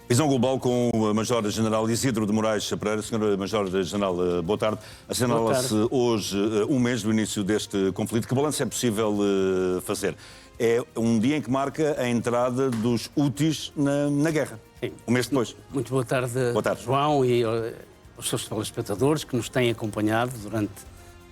Visão Global com o Major-General Isidro de Moraes Pereira. Senhor Major-General, boa tarde. Assinala-se hoje um mês do início deste conflito. Que balanço é possível fazer? É um dia em que marca a entrada dos Houthis na guerra. Sim. Um mês depois. Muito boa tarde, João, e aos seus telespectadores que nos têm acompanhado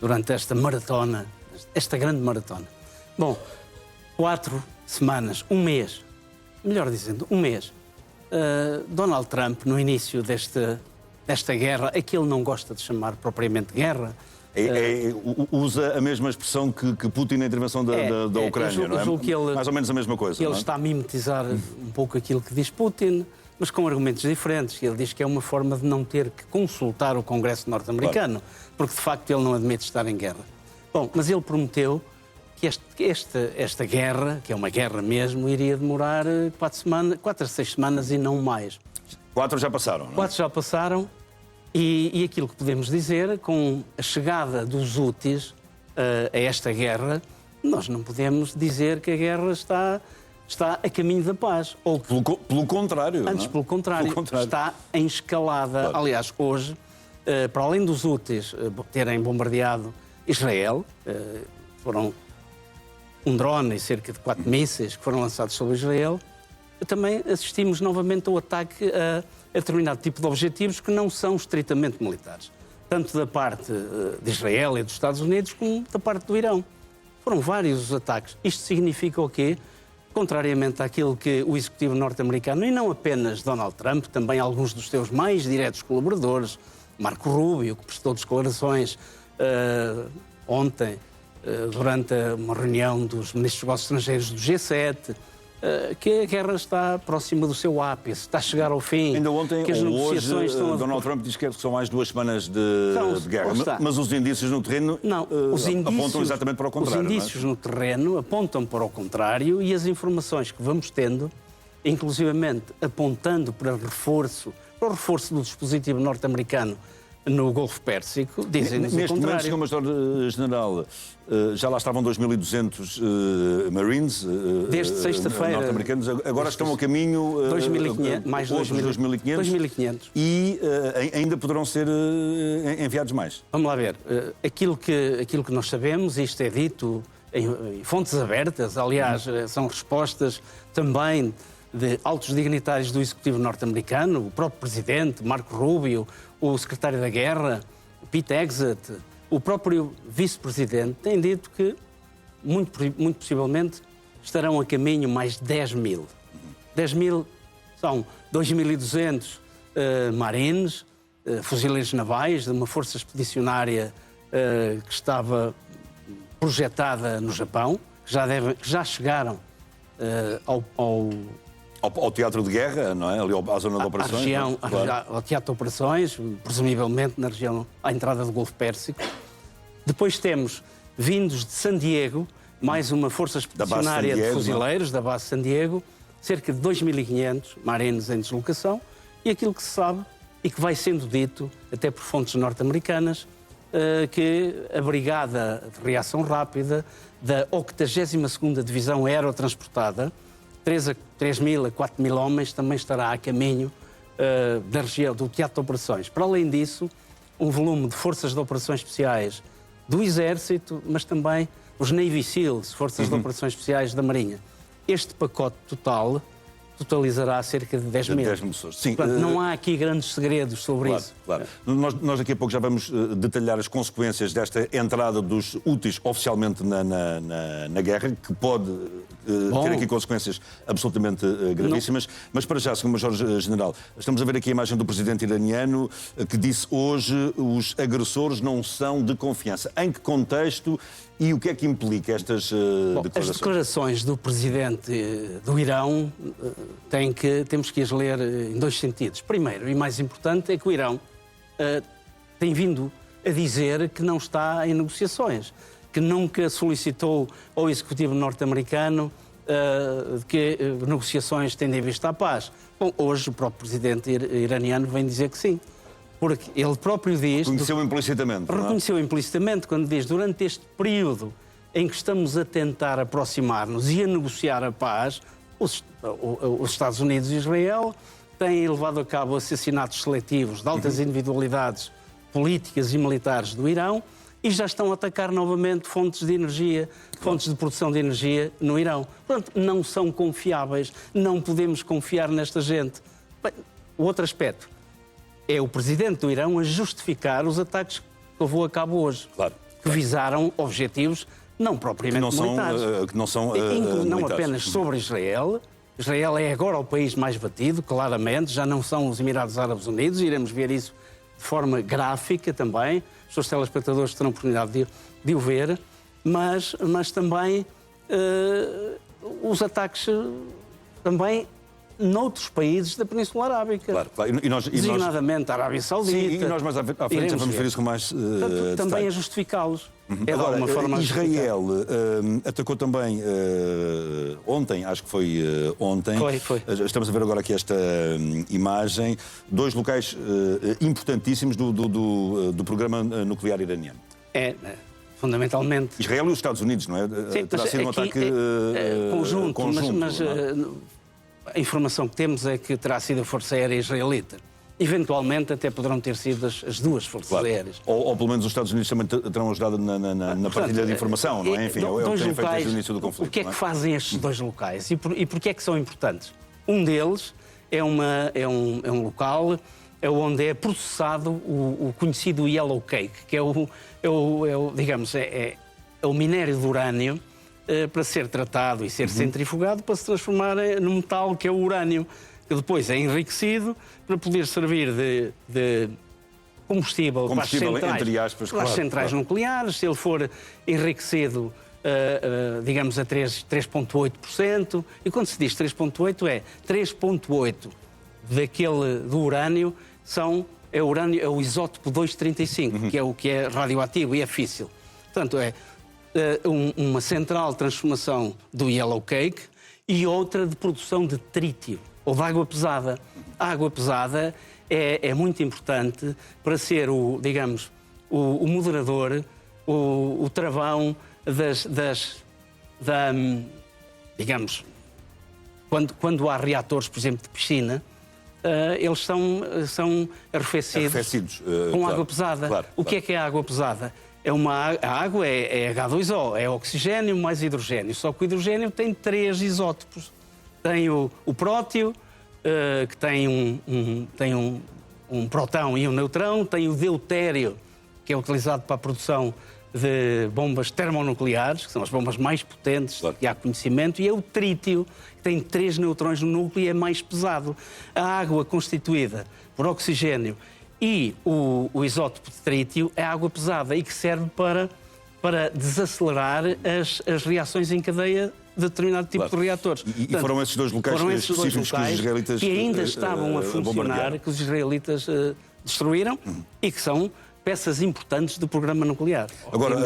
durante esta maratona, esta grande maratona. Bom, 4 semanas, um mês, melhor dizendo, um mês. Donald Trump, no início desta guerra, a que ele não gosta de chamar propriamente guerra... usa a mesma expressão que Putin na intervenção da Ucrânia, não é? Que ele, mais ou menos a mesma coisa. Ele está a mimetizar um pouco aquilo que diz Putin, mas com argumentos diferentes. Ele diz que é uma forma de não ter que consultar o Congresso norte-americano, claro, porque de facto ele não admite estar em guerra. Bom, mas ele prometeu que esta guerra, que é uma guerra mesmo, iria demorar 4 a 6 semanas e não mais. 4 já passaram, não é? 4 já passaram e aquilo que podemos dizer, com a chegada dos Houthis a esta guerra, nós não podemos dizer que a guerra está a caminho da paz. Ou pelo contrário. Antes, pelo contrário, está em escalada. Claro. Aliás, hoje, para além dos Houthis terem bombardeado Israel, foram um drone e cerca de 4 mísseis que foram lançados sobre Israel, também assistimos novamente ao ataque a determinado tipo de objetivos que não são estritamente militares. Tanto da parte de Israel e dos Estados Unidos, como da parte do Irão. Foram vários os ataques. Isto significa o quê? Contrariamente àquilo que o executivo norte-americano, e não apenas Donald Trump, também alguns dos seus mais diretos colaboradores, Marco Rubio, que prestou declarações ontem, durante uma reunião dos ministros dos negócios estrangeiros do G7, que a guerra está próxima do seu ápice, está a chegar ao fim. Ainda ontem, que as negociações hoje, Donald Trump diz que são mais 2 semanas de guerra. Mas os indícios no terreno apontam exatamente para o contrário. Os indícios no terreno apontam para o contrário e as informações que vamos tendo, inclusivamente apontando para o reforço do dispositivo norte-americano no Golfo Pérsico, dizem-nos o contrário. Neste momento, Sr. Major-General, já lá estavam 2.200 Marines desde sexta-feira norte-americanos. Agora estão a caminho... 2.500, mais 2.500. E ainda poderão ser enviados mais. Vamos lá ver. Aquilo que nós sabemos, isto é dito em fontes abertas, aliás, são respostas também de altos dignitários do executivo norte-americano, o próprio presidente, Marco Rubio, o secretário da Guerra, Pete Hegseth, o próprio vice-presidente, têm dito que, muito possivelmente, estarão a caminho mais de 10.000. 10.000 são 2.200 marines, fuzileiros navais, de uma força expedicionária que estava projetada no Japão, que já chegaram ao teatro de guerra, não é? Ali à zona de operações. Ao teatro de operações, presumivelmente na região, à entrada do Golfo Pérsico. Depois temos, vindos de San Diego, mais uma força expedicionária de fuzileiros da base de San Diego, cerca de 2.500 marines em deslocação, e aquilo que se sabe, e que vai sendo dito, até por fontes norte-americanas, que a Brigada de Reação Rápida da 82ª Divisão Aerotransportada, 3.000 a 4.000 homens, também estará a caminho da região do teatro de operações. Para além disso, um volume de forças de operações especiais do Exército, mas também os Navy SEALs, forças de operações especiais da Marinha. Este pacote totalizará cerca de 10.000. 10.000 pessoas. Sim. Portanto, não há aqui grandes segredos sobre isso. Claro. Nós daqui a pouco já vamos detalhar as consequências desta entrada dos Houthis oficialmente na guerra, que pode ter aqui consequências absolutamente gravíssimas. Mas para já, Sr. Major-General, estamos a ver aqui a imagem do presidente iraniano que disse hoje os agressores não são de confiança. Em que contexto e o que é que implica estas declarações? As declarações do presidente do Irão temos que as ler em 2 sentidos. Primeiro, e mais importante, é que o Irão tem vindo a dizer que não está em negociações, que nunca solicitou ao executivo norte-americano que negociações tendem em vista à paz. Bom, hoje o próprio presidente iraniano vem dizer que sim. Porque ele próprio diz... Reconheceu implicitamente. Reconheceu implicitamente quando diz, durante este período em que estamos a tentar aproximar-nos e a negociar a paz, os Estados Unidos e Israel têm levado a cabo assassinatos seletivos de altas individualidades políticas e militares do Irão e já estão a atacar novamente fontes de energia, fontes de produção de energia no Irão. Portanto, não são confiáveis, não podemos confiar nesta gente. Bem, o outro aspecto é o presidente do Irão a justificar os ataques que levou a cabo hoje, que visaram objetivos não propriamente militares. Que não são não militares. apenas sobre Israel. Israel é agora o país mais batido, claramente, já não são os Emirados Árabes Unidos, iremos ver isso de forma gráfica também, os seus telespectadores terão oportunidade de o ver, mas também os ataques também noutros países da Península Arábica. Claro. Designadamente a Arábia Saudita. Sim, e nós mais à frente já vamos ver isso com mais Portanto, também detalhe. a justificá-los. É Agora, de alguma forma Israel atacou também ontem, acho que foi ontem. Foi. Estamos a ver agora aqui esta imagem. 2 locais importantíssimos do programa nuclear iraniano. Fundamentalmente. Israel e os Estados Unidos, não é? Sim, terá sido um ataque conjunto, mas não é? a informação que temos é que terá sido a Força Aérea Israelita. Eventualmente até poderão ter sido as duas forças aéreas. Ou pelo menos os Estados Unidos também terão ajudado na partilha de informação, não é? Enfim, é o que tem feito desde o início do conflito. O que é que fazem estes 2 locais e porquê é que são importantes? Um deles é um local onde é processado o conhecido Yellow Cake, que é o minério de urânio para ser tratado e ser centrifugado para se transformar no metal que é o urânio, que depois é enriquecido para poder servir de combustível para as centrais nucleares. Se ele for enriquecido, digamos, a 3,8%, e quando se diz 3,8% é 3,8% do urânio é o isótopo 235, que é o que é radioativo e é físsil. Portanto, é uma central de transformação do Yellow Cake e outra de produção de trítio, ou de água pesada. A água pesada é muito importante para ser o moderador, o travão digamos, quando há reatores, por exemplo, de piscina, eles são arrefecidos com água pesada. O que é a água pesada? A água é H2O, é oxigênio mais hidrogênio. Só que o hidrogênio tem 3 isótopos. Tem o prótio, que tem um próton e um neutrão. Tem o deutério, que é utilizado para a produção de bombas termonucleares, que são as bombas mais potentes que há conhecimento. E é o trítio, que tem 3 neutrões no núcleo e é mais pesado. A água constituída por oxigênio e o isótopo de trítio é água pesada e que serve para desacelerar as reações em cadeia de determinado tipo de reatores. E foram esses 2 locais específicos que os israelitas que ainda estavam a funcionar, que os israelitas destruíram e que são peças importantes do programa nuclear. Agora,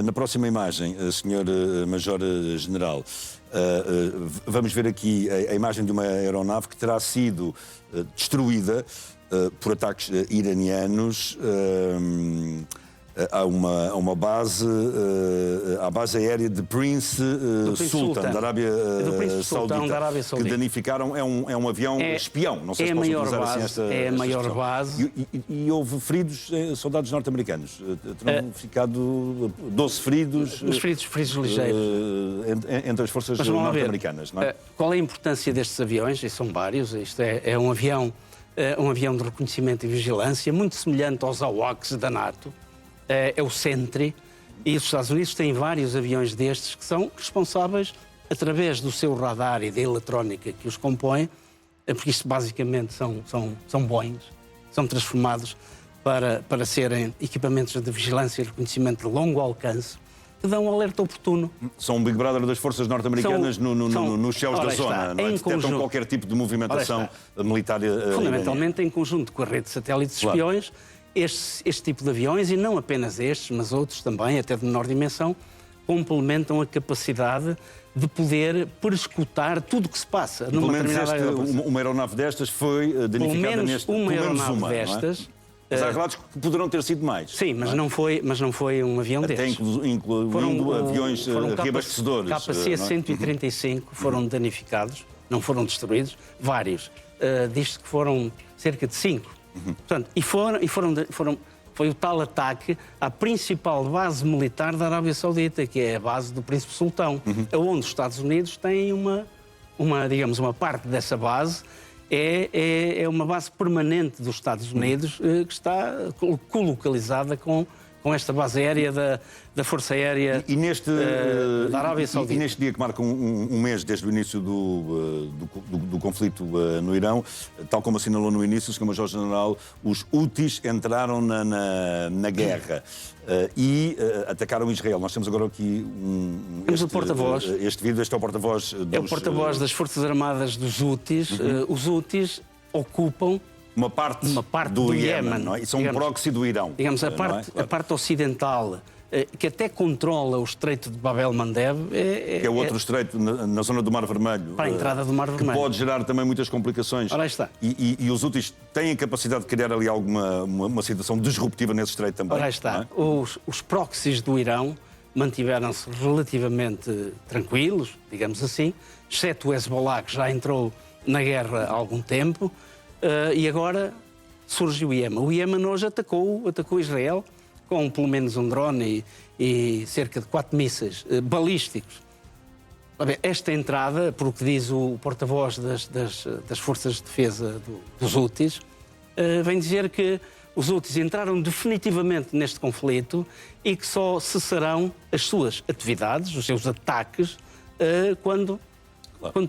na próxima imagem, Sr. Major-General, vamos ver aqui a imagem de uma aeronave que terá sido destruída por ataques iranianos a uma base, à base aérea de Prince Sultan, da Arábia Saudita, que danificaram. É um avião espião, não sei se posso utilizar assim esta É a maior base. E houve feridos, soldados norte-americanos. Terão ficado 12 feridos. Os feridos ligeiros. Entre as forças norte-americanas, não é? Qual é a importância destes aviões? E são vários. Isto é um avião de reconhecimento e vigilância, muito semelhante aos AWACS da NATO. É o Sentry, e os Estados Unidos têm vários aviões destes que são responsáveis, através do seu radar e da eletrónica que os compõe, porque isto basicamente são Boeings, são transformados para serem equipamentos de vigilância e reconhecimento de longo alcance, que dão um alerta oportuno. São o Big Brother das forças norte-americanas nos céus da zona, não é? Detectam qualquer tipo de movimentação militar. Fundamentalmente em conjunto com a rede de satélites espiões, este tipo de aviões, e não apenas estes, mas outros também, até de menor dimensão, complementam a capacidade de poder perscrutar tudo o que se passa numa determinada aeronave. Uma aeronave destas foi danificada neste... Pelo menos uma destas. Mas há relatos que poderão ter sido mais. Sim, mas não foi um avião destes. Até incluindo aviões reabastecedores. KC-135 foram danificados não foram destruídos, vários. Diz-se que foram cerca de 5. Portanto, foi o tal ataque à principal base militar da Arábia Saudita, que é a base do Príncipe Sultão, onde os Estados Unidos têm digamos, uma parte dessa base. É uma base permanente dos Estados Unidos que está colocalizada com esta base aérea da Força Aérea da Arábia Saudita. E neste dia que marca um mês desde o início do conflito no Irão, tal como assinalou no início o Sr. Major-General, os Houthis entraram na guerra e atacaram Israel. Nós temos agora aqui temos o porta-voz. Este vídeo, este é o porta-voz É o porta-voz das Forças Armadas dos Houthis. Os Houthis ocupam uma parte do Iémen, não é? E são um proxy do Irão. Digamos, a parte ocidental, que até controla o Estreito de Bab el-Mandeb... que é outro estreito na zona do Mar Vermelho. Para a entrada do Mar Vermelho. Que pode gerar também muitas complicações. Ora, aí está. E os Houthis têm a capacidade de criar ali uma situação disruptiva nesse estreito também. Ora, aí está. É? Os proxies do Irão mantiveram-se relativamente tranquilos, digamos assim, exceto o Hezbollah, que já entrou na guerra há algum tempo. E agora surge o Iémen. O Iémen hoje atacou Israel com pelo menos um drone e cerca de 4 mísseis balísticos. Esta entrada, por o que diz o porta-voz das Forças de Defesa dos Houthis, vem dizer que os Houthis entraram definitivamente neste conflito e que só cessarão as suas atividades, os seus ataques, quando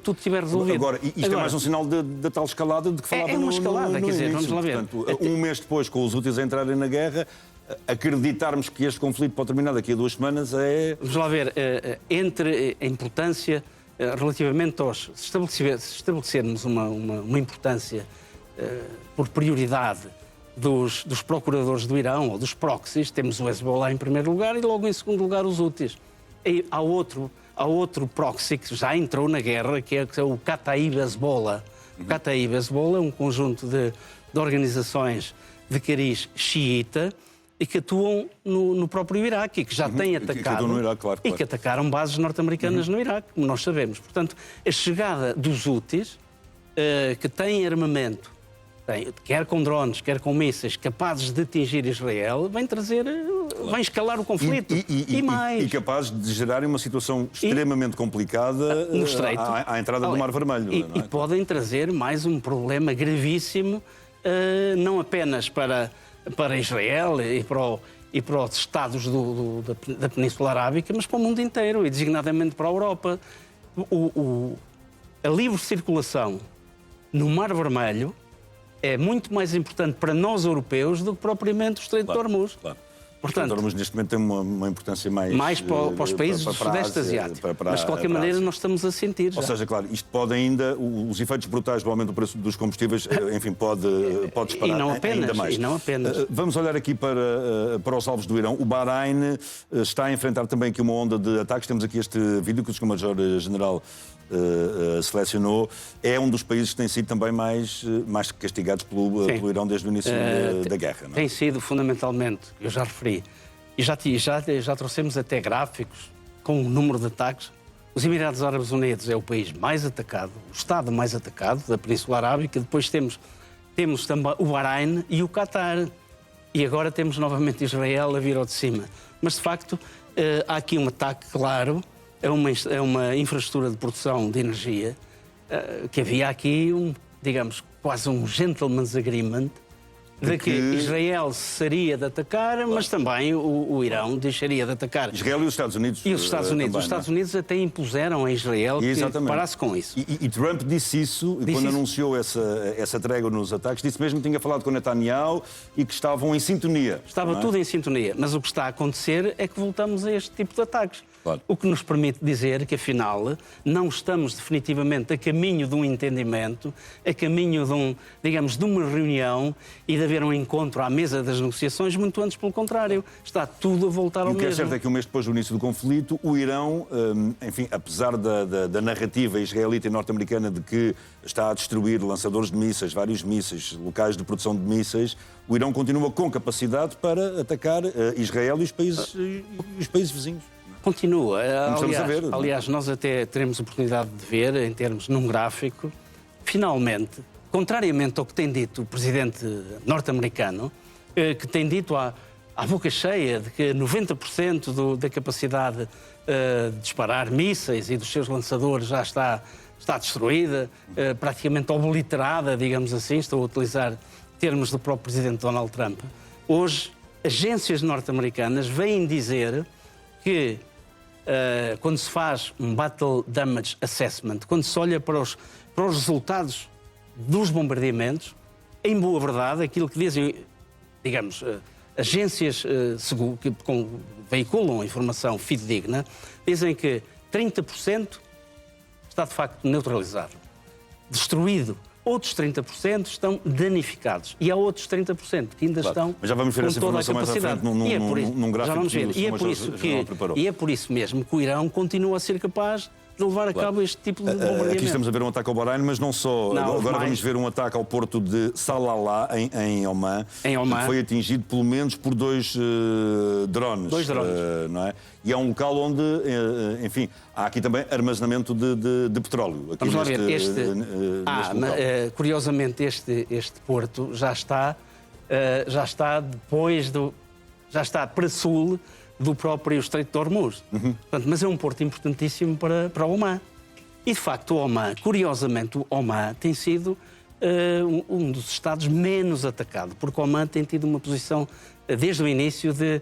tudo estiver resolvido. Agora, isto é mais um sinal da tal escalada de que falava uma escalada, no quer dizer, início. vamos lá ver. Portanto, um mês depois, com os Houthis a entrarem na guerra, acreditarmos que este conflito pode terminar daqui a 2 semanas é... Vamos lá ver, entre a importância, relativamente aos... Se estabelecermos uma importância por prioridade dos procuradores do Irão, ou dos proxies, temos o Hezbollah em primeiro lugar e logo em segundo lugar os Houthis. E há outro proxy que já entrou na guerra, que é o Kataib Hezbollah. O Kataib Hezbollah é um conjunto de organizações de cariz xiita e que atuam no próprio Iraque e que já têm atacado no Iraque, claro. E que atacaram bases norte-americanas no Iraque, como nós sabemos. Portanto, a chegada dos Houthis, que têm armamento, quer com drones, quer com mísseis, capazes de atingir Israel, vai escalar o conflito. E mais. E capazes de gerarem uma situação extremamente complicada no Estreito, à entrada do Mar Vermelho. E podem trazer mais um problema gravíssimo, não apenas para Israel e para os Estados da Península Arábica, mas para o mundo inteiro, e designadamente para a Europa. A livre circulação no Mar Vermelho é muito mais importante para nós europeus do que propriamente o Estreito de Hormuz. Claro. Portanto, Hormuz neste momento tem uma importância mais para os países do Sudeste Asiático. Mas de qualquer maneira nós estamos a sentir já. Ou seja, claro, isto pode ainda, os efeitos brutais do aumento do preço dos combustíveis, enfim, pode disparar ainda mais. E não apenas. Vamos olhar aqui para os alvos do Irão. O Bahrein está a enfrentar também aqui uma onda de ataques. Temos aqui este vídeo que o Sr. Major-General selecionou. É um dos países que tem sido também mais castigados pelo Irão desde o início da guerra. Não é? Tem sido fundamentalmente, eu já referi, e já trouxemos até gráficos com o número de ataques. Os Emirados Árabes Unidos é o país mais atacado, o Estado mais atacado da Península Arábica. Depois temos também o Bahrein e o Qatar. E agora temos novamente Israel a vir ao de cima. Mas, de facto, há aqui um ataque claro. É uma infraestrutura de produção de energia que havia aqui, digamos, quase um gentleman's agreement de que Israel cessaria de atacar, mas também o Irão deixaria de atacar. Israel e os Estados Unidos. E os Estados Unidos. Também, os Estados Unidos até impuseram a Israel que parasse com isso. E Trump disse isso, quando anunciou essa trégua nos ataques, disse mesmo que tinha falado com Netanyahu e que estavam em sintonia. Estava tudo em sintonia, mas o que está a acontecer é que voltamos a este tipo de ataques. Claro. O que nos permite dizer que, afinal, não estamos definitivamente a caminho de um entendimento, a caminho de uma reunião e de haver um encontro à mesa das negociações, muito antes pelo contrário. Está tudo a voltar ao mesmo. O que é certo é que um mês depois do início do conflito, o Irão, enfim, apesar da narrativa israelita e norte-americana de que está a destruir lançadores de mísseis, vários mísseis, locais de produção de mísseis, o Irão continua com capacidade para atacar Israel e os países vizinhos. Continua. Começamos a ver. Aliás, nós até teremos oportunidade de ver, em termos num gráfico, finalmente, contrariamente ao que tem dito o presidente norte-americano, que tem dito à boca cheia de que 90% da capacidade de disparar mísseis e dos seus lançadores já está destruída, praticamente obliterada, digamos assim, estou a utilizar termos do próprio presidente Donald Trump. Hoje, agências norte-americanas vêm dizer que quando se faz um Battle Damage Assessment, quando se olha para os resultados dos bombardeamentos, em boa verdade, aquilo que dizem, digamos, agências que veiculam informação fidedigna, dizem que 30% está de facto neutralizado, destruído. Outros 30% estão danificados. E há outros 30% que ainda estão. Mas já vamos ver essa informação mais à frente num gráfico. Já vamos ver. E é por isso mesmo que o Irão continua a ser capaz de levar a cabo este tipo de bombardeamento. Aqui estamos a ver um ataque ao Bahrein, mas não só. Agora vamos ver um ataque ao porto de Salalah, em Oman, que foi atingido pelo menos por dois drones. Não é? E é um local onde, enfim, há aqui também armazenamento de petróleo. Aqui vamos lá ver. Curiosamente, este porto já está para sul do próprio Estreito de Hormuz. Portanto, mas é um porto importantíssimo para Oman. E, de facto, curiosamente, o Oman tem sido um dos estados menos atacados, porque Oman tem tido uma posição, desde o início, de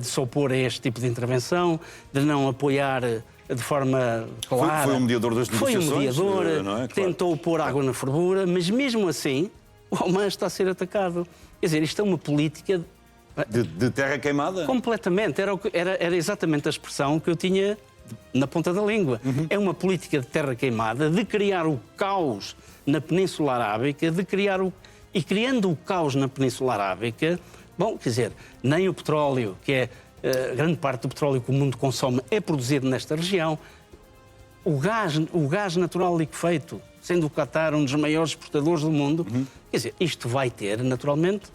se opor a este tipo de intervenção, de não apoiar de forma clara. Foi um mediador das negociações. Foi um mediador, não é? tentou pôr água na fervura, mas mesmo assim, o Oman está a ser atacado. Quer dizer, isto é uma política de terra queimada? Completamente. Era exatamente a expressão que eu tinha na ponta da língua. É uma política de terra queimada, de criar o caos na Península Arábica, e criando o caos na Península Arábica, bom, quer dizer, nem o petróleo, que é grande parte do petróleo que o mundo consome, é produzido nesta região. O gás natural liquefeito, sendo o Qatar um dos maiores exportadores do mundo, quer dizer, isto vai ter, naturalmente,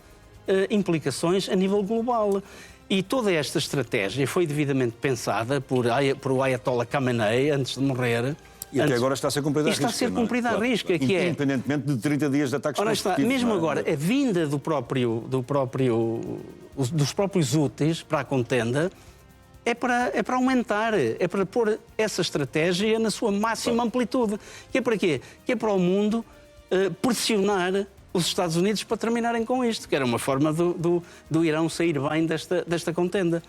implicações a nível global. E toda esta estratégia foi devidamente pensada por o Ayatollah Khamenei antes de morrer. E até agora está a ser cumprida à risca. Está a ser cumprida à risca, que é... Independentemente de 30 dias de ataques consecutivos. Mesmo agora, a vinda dos próprios úteis para a contenda é para aumentar, é para pôr essa estratégia na sua máxima amplitude. Que é para quê? Que é para o mundo pressionar os Estados Unidos para terminarem com isto, que era uma forma do Irão sair bem desta contenda.